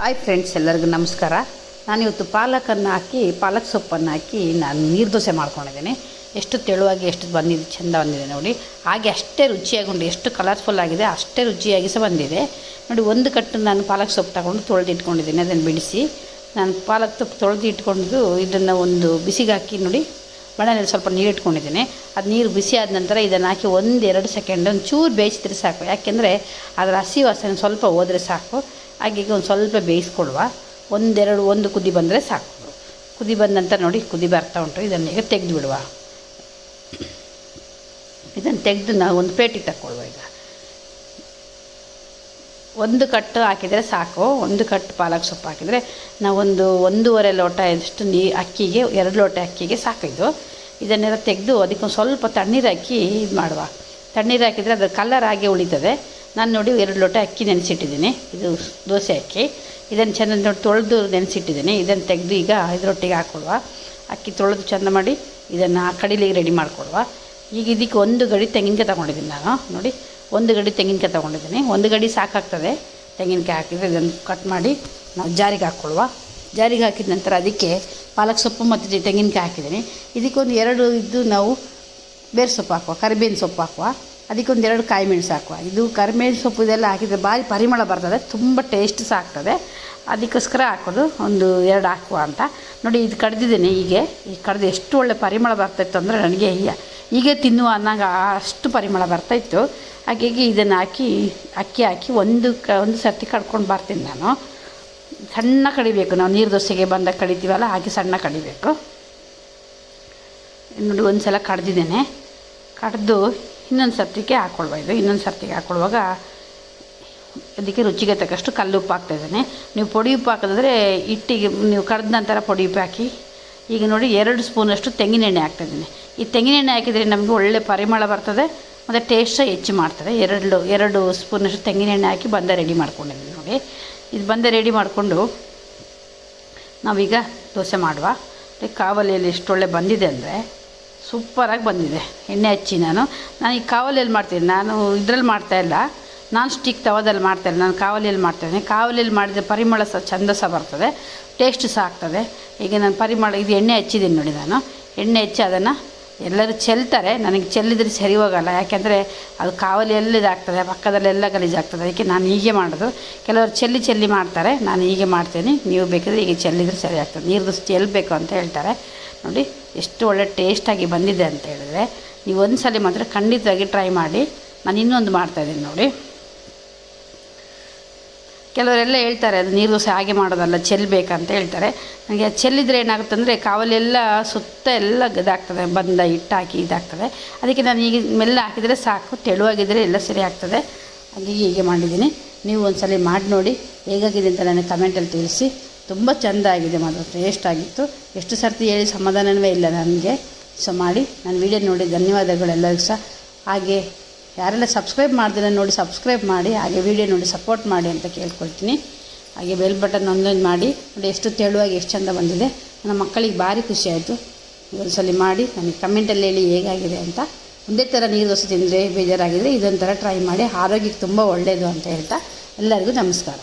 Hi friends, ಎಲ್ಲರಿಗೂ ನಮಸ್ಕಾರ. ನಾನಿವತ್ತು ಪಾಲಕನ್ನು ಹಾಕಿ ಪಾಲಕ್ ಸೊಪ್ಪನ್ನು ಹಾಕಿ ನಾನು ನೀರು ದೋಸೆ ಮಾಡ್ಕೊಂಡಿದ್ದೀನಿ. ಎಷ್ಟು ತೆಳುವಾಗಿ ಎಷ್ಟು ಬಂದಿದೆ, ಚೆಂದ ಬಂದಿದೆ ನೋಡಿ. ಹಾಗೆ ಅಷ್ಟೇ ರುಚಿಯಾಗಿ ಉಂಟು. ಎಷ್ಟು ಕಲರ್ಫುಲ್ ಆಗಿದೆ, ಅಷ್ಟೇ ರುಚಿಯಾಗಿ ಸಹ ಬಂದಿದೆ ನೋಡಿ. ಒಂದು ಕಟ್ಟು ನಾನು ಪಾಲಕ್ ಸೊಪ್ಪು ತಗೊಂಡು ತೊಳೆದು ಇಟ್ಕೊಂಡಿದ್ದೀನಿ. ಅದನ್ನು ಬಿಡಿಸಿ ನಾನು ಪಾಲಕ್ ಸೊಪ್ಪು ತೊಳೆದು ಇಟ್ಕೊಂಡು ಇದನ್ನು ಒಂದು ಬಿಸಿಗೆ ಹಾಕಿ ನೋಡಿ, ಮಣ್ಣಲ್ಲಿ ಸ್ವಲ್ಪ ನೀರು ಇಟ್ಕೊಂಡಿದ್ದೀನಿ. ಅದು ನೀರು ಬಿಸಿ ಆದ ನಂತರ ಇದನ್ನು ಹಾಕಿ 1-2 ಸೆಕೆಂಡ್ ಒಂಚೂರು ಬೇಯಿಸಿದ್ರೆ ಸಾಕು. ಯಾಕೆಂದರೆ ಅದರ ಹಸಿ ವಾಸನೆ ಸ್ವಲ್ಪ ಹೋದರೆ ಸಾಕು. ಹಾಗೆ ಒಂದು ಸ್ವಲ್ಪ ಬೇಯಿಸ್ಕೊಡುವ. ಒಂದು ಕುದಿ ಬಂದರೆ ಸಾಕು. ಕುದಿ ಬಂದ ನಂತರ ನೋಡಿ, ಕುದಿ ಬರ್ತಾ ಉಂಟು. ಇದನ್ನು ಈಗ ತೆಗೆದು ಬಿಡುವ. ಇದನ್ನು ತೆಗೆದು ನಾವು ಒಂದು ಪ್ಲೇಟಿಗೆ ತಗೊಳ್ಳುವ. ಈಗ ಒಂದು ಕಟ್ಟು ಹಾಕಿದರೆ ಸಾಕು. ಒಂದು ಕಟ್ಟು ಪಾಲಕ್ ಸೊಪ್ಪು ಹಾಕಿದರೆ ನಾವು 1.5 ಲೋಟ ಎಷ್ಟು ಅಕ್ಕಿಗೆ 2 ಲೋಟ ಅಕ್ಕಿಗೆ ಸಾಕಿದ್ದು. ಇದನ್ನೆಲ್ಲ ತೆಗೆದು ಅದಕ್ಕೊಂದು ಸ್ವಲ್ಪ ತಣ್ಣೀರು ಹಾಕಿ ಇದು ಮಾಡುವ. ತಣ್ಣೀರು ಹಾಕಿದರೆ ಅದರ ಕಲರ್ ಹಾಗೆ ಉಳಿತದೆ. ನಾನು ನೋಡಿ 2 ಲೋಟ ಅಕ್ಕಿ ನೆನೆಸಿಟ್ಟಿದ್ದೀನಿ. ಇದು ದೋಸೆ ಅಕ್ಕಿ. ಇದನ್ನು ಚೆನ್ನಾಗಿ ನೋಡಿ ತೊಳೆದು ನೆನೆಸಿಟ್ಟಿದ್ದೀನಿ. ಇದನ್ನು ತೆಗೆದು ಈಗ ಇದರೊಟ್ಟಿಗೆ ಹಾಕ್ಕೊಡುವ. ಅಕ್ಕಿ ತೊಳೆದು ಚೆಂದ ಮಾಡಿ ಇದನ್ನು ಕಡಿಲಿಗೆ ರೆಡಿ ಮಾಡಿಕೊಡುವ. ಈಗ ಇದಕ್ಕೆ 1 ಗಡಿ ತೆಂಗಿನಕಾಯಿ ತೊಗೊಂಡಿದ್ದೀನಿ ನಾನು ನೋಡಿ. 1 ಗಡಿ ತೆಂಗಿನಕಾಯಿ ತೊಗೊಂಡಿದ್ದೀನಿ. 1 ಗಡಿ ಸಾಕಾಗ್ತದೆ ತೆಂಗಿನಕಾಯಿ ಹಾಕಿದರೆ. ಇದನ್ನು ಕಟ್ ಮಾಡಿ ನಾವು ಜಾರಿಗೆ ಹಾಕ್ಕೊಳುವ. ಜಾರಿಗೆ ಹಾಕಿದ ನಂತರ ಅದಕ್ಕೆ ಪಾಲಕ್ ಸೊಪ್ಪು ಮತ್ತು ತೆಂಗಿನಕಾಯಿ ಹಾಕಿದ್ದೀನಿ. ಇದಕ್ಕೊಂದು 2 ನಾವು ಬೇರೆ ಸೊಪ್ಪು ಹಾಕುವ, ಕರಿಬೇವಿನ ಸೊಪ್ಪು ಹಾಕುವ. ಅದಕ್ಕೊಂದು 2 ಕಾಯಿ ಮೆಣಸು ಹಾಕುವ. ಇದು ಕರಿಬೇವಿನ ಸೊಪ್ಪು ಇದೆಲ್ಲ ಹಾಕಿದರೆ ಭಾರಿ ಪರಿಮಳ ಬರ್ತದೆ, ತುಂಬ ಟೇಸ್ಟ್ ಸಹ ಆಗ್ತದೆ. ಅದಕ್ಕೋಸ್ಕರ ಹಾಕೋದು. 1-2 ಹಾಕುವ ಅಂತ ನೋಡಿ. ಇದು ಕಡ್ದಿದ್ದೀನಿ. ಈಗ ಕಡ್ದು ಎಷ್ಟು ಒಳ್ಳೆ ಪರಿಮಳ ಬರ್ತಾಯಿತ್ತು ಅಂದರೆ ನನಗೆ ಹೀಗೆ ತಿನ್ನುವ ಅನ್ನಂಗೆ ಅಷ್ಟು ಪರಿಮಳ ಬರ್ತಾಯಿತ್ತು. ಹಾಗಾಗಿ ಇದನ್ನು ಹಾಕಿ ಅಕ್ಕಿ ಹಾಕಿ ಒಂದು ಸರ್ತಿ ಕಡ್ಕೊಂಡು ಬರ್ತೀನಿ ನಾನು. ಸಣ್ಣ ಕಡಿಬೇಕು. ನಾವು ನೀರು ದೋಸೆಗೆ ಬಂದಾಗ ಕಡಿತೀವಲ್ಲ, ಹಾಗೆ ಸಣ್ಣ ಕಡಿಬೇಕು ನೋಡಿ. ಒಂದು ಸಲ ಕಡ್ದಿದ್ದೇನೆ. ಕಡ್ದು ಇನ್ನೊಂದು ಸರ್ತಿಗೆ ಹಾಕ್ಕೊಳ್ವ. ಇದು ಇನ್ನೊಂದು ಸರ್ತಿಗೆ ಹಾಕ್ಕೊಳ್ಳುವಾಗ ಅದಕ್ಕೆ ರುಚಿಗೆ ತಕ್ಕಷ್ಟು ಕಲ್ಲು ಉಪ್ಪು ಹಾಕ್ತಾಯಿದ್ದೇನೆ. ನೀವು ಪೊಡಿ ಉಪ್ಪು ಹಾಕಿದ್ರೆ ಹಿಟ್ಟಿಗೆ ನೀವು ಕಡ್ದ ನಂತರ ಪೊಡಿ ಉಪ್ಪು ಹಾಕಿ. ಈಗ ನೋಡಿ 2 ಸ್ಪೂನಷ್ಟು ತೆಂಗಿನ ಎಣ್ಣೆ ಹಾಕ್ತಾಯಿದ್ದೀನಿ. ಈ ತೆಂಗಿನ ಎಣ್ಣೆ ಹಾಕಿದರೆ ನಮಗೆ ಒಳ್ಳೆ ಪರಿಮಳ ಬರ್ತದೆ ಮತ್ತು ಟೇಸ್ಟ್ ಹೆಚ್ಚು ಮಾಡ್ತದೆ. 2 ಸ್ಪೂನಷ್ಟು ತೆಂಗಿನ ಎಣ್ಣೆ ಹಾಕಿ ಬಂದ ರೆಡಿ ಮಾಡ್ಕೊಂಡಿದ್ದೀನಿ ನೋಡಿ. ಇದು ಬಂದ ರೆಡಿ ಮಾಡಿಕೊಂಡು ನಾವೀಗ ದೋಸೆ ಮಾಡುವ. ಕಾವಲಿಯಲ್ಲಿ ಎಷ್ಟೊಳ್ಳೆ ಬಂದಿದೆ ಅಂದರೆ ಸೂಪರಾಗಿ ಬಂದಿದೆ. ಎಣ್ಣೆ ಹಚ್ಚಿ ನಾನು ಈ ಕಾವಲಿಯಲ್ಲಿ ಮಾಡ್ತೀನಿ. ನಾನು ಇದರಲ್ಲಿ ಮಾಡ್ತಾಯಿಲ್ಲ, ನಾನ್ ಸ್ಟಿಕ್ ತವದಲ್ಲಿ ಮಾಡ್ತಾಯಿಲ್ಲ. ನಾನು ಕಾವಲಿಯಲ್ಲಿ ಮಾಡ್ತಾಯಿದ್ದೀನಿ. ಕಾವಲಿಯಲ್ಲಿ ಮಾಡಿದ ಪರಿಮಳ ಸಹ ಚೆಂದ ಸಹ ಬರ್ತದೆ, ಟೇಸ್ಟ್ ಸಹ ಆಗ್ತದೆ. ಈಗ ನಾನು ಪರಿಮಳ ಇದು ಎಣ್ಣೆ ಹಚ್ಚಿದ್ದೀನಿ ನೋಡಿ. ನಾನು ಎಣ್ಣೆ ಹಚ್ಚಿ ಅದನ್ನು ಎಲ್ಲರೂ ಚೆಲ್ತಾರೆ. ನನಗೆ ಚೆಲ್ಲಿದ್ರೆ ಸರಿ ಹೋಗಲ್ಲ. ಯಾಕೆಂದರೆ ಅದು ಕಾವಲಿಯಲ್ಲಿ ಇದಾಗ್ತದೆ, ಪಕ್ಕದಲ್ಲೆಲ್ಲ ಗಲೀಜಾಗ್ತದೆ. ಅದಕ್ಕೆ ನಾನು ಹೀಗೆ ಮಾಡೋದು. ಕೆಲವರು ಚೆಲ್ಲಿ ಮಾಡ್ತಾರೆ, ನಾನು ಹೀಗೆ ಮಾಡ್ತೀನಿ. ನೀವು ಬೇಕಿದ್ರೆ ಹೀಗೆ ಚೆಲ್ಲಿದರೆ ಸರಿ ಆಗ್ತದೆ. ನೀರು ದೋಸೆ ಚೆಲ್ಲಬೇಕು ಅಂತ ಹೇಳ್ತಾರೆ ನೋಡಿ. ಎಷ್ಟು ಒಳ್ಳೆ ಟೇಸ್ಟಾಗಿ ಬಂದಿದೆ ಅಂತ ಹೇಳಿದ್ರೆ ನೀವು ಒಂದು ಸಲ ಮಾತ್ರ ಖಂಡಿತವಾಗಿ ಟ್ರೈ ಮಾಡಿ. ನಾನು ಇನ್ನೊಂದು ಮಾಡ್ತಾಯಿದ್ದೀನಿ ನೋಡಿ. ಕೆಲವರೆಲ್ಲ ಹೇಳ್ತಾರೆ ಅದು ನೀರು ದೋಸೆ ಹಾಗೆ ಮಾಡೋದಲ್ಲ, ಚೆಲ್ಲಬೇಕಂತ ಹೇಳ್ತಾರೆ. ನನಗೆ ಚೆಲ್ಲಿದರೆ ಏನಾಗುತ್ತೆ ಅಂದರೆ ಕಾವಲೆಲ್ಲ ಸುತ್ತ ಎಲ್ಲ ಇದಾಗ್ತದೆ, ಬಂದ ಹಿಟ್ಟು ಹಾಕಿ ಇದಾಗ್ತದೆ. ಅದಕ್ಕೆ ನಾನು ಈಗ ಮೆಲ್ಲ ಹಾಕಿದರೆ ಸಾಕು, ತೆಳುವಾಗಿದ್ದರೆ ಎಲ್ಲ ಸರಿ ಆಗ್ತದೆ. ಹಾಗೆ ಹೀಗೆ ಮಾಡಿದ್ದೀನಿ. ನೀವು ಒಂದು ಸಲ ಮಾಡಿ ನೋಡಿ, ಹೇಗಾಗಿದೆ ಅಂತ ನನಗೆ ಕಮೆಂಟಲ್ಲಿ ತಿಳಿಸಿ. ತುಂಬ ಚೆಂದ ಆಗಿದೆ, ಮಾತ್ರ ಟೇಸ್ಟ್ ಆಗಿತ್ತು. ಎಷ್ಟು ಸರ್ತಿ ಹೇಳಿ ಸಮಾಧಾನವೇ ಇಲ್ಲ ನನಗೆ. ಸೊ ಮಾಡಿ ನನ್ನ ವೀಡಿಯೋ ನೋಡಿ ಧನ್ಯವಾದಗಳು ಎಲ್ಲರಿಗೂ ಸಹ. ಹಾಗೆ ಯಾರೆಲ್ಲ ಸಬ್ಸ್ಕ್ರೈಬ್ ಮಾಡ್ದಿಲ್ಲ ನೋಡಿ ಸಬ್ಸ್ಕ್ರೈಬ್ ಮಾಡಿ. ಹಾಗೆ ವೀಡಿಯೋ ನೋಡಿ ಸಪೋರ್ಟ್ ಮಾಡಿ ಅಂತ ಕೇಳ್ಕೊಳ್ತೀನಿ. ಹಾಗೆ ಬೆಲ್ ಬಟನ್ ಒಂದೊಂದು ಮಾಡಿ ನೋಡಿ. ಎಷ್ಟು ತೆಳುವಾಗಿ ಎಷ್ಟು ಚೆಂದ ಬಂದಿದೆ. ನನ್ನ ಮಕ್ಕಳಿಗೆ ಭಾರಿ ಖುಷಿ ಆಯಿತು. ಒಂದು ಸಲ ಮಾಡಿ ನನಗೆ ಕಮೆಂಟಲ್ಲಿ ಹೇಳಿ ಹೇಗಾಗಿದೆ ಅಂತ. ಒಂದೇ ಥರ ನೀರು ದೋಸೆ ತಿಂದರೆ ಬೇಜಾರಾಗಿದ್ದರೆ ಇದೊಂದು ಥರ ಟ್ರೈ ಮಾಡಿ. ಆರೋಗ್ಯಕ್ಕೆ ತುಂಬ ಒಳ್ಳೆಯದು ಅಂತ ಹೇಳ್ತಾ ಎಲ್ಲರಿಗೂ ನಮಸ್ಕಾರ.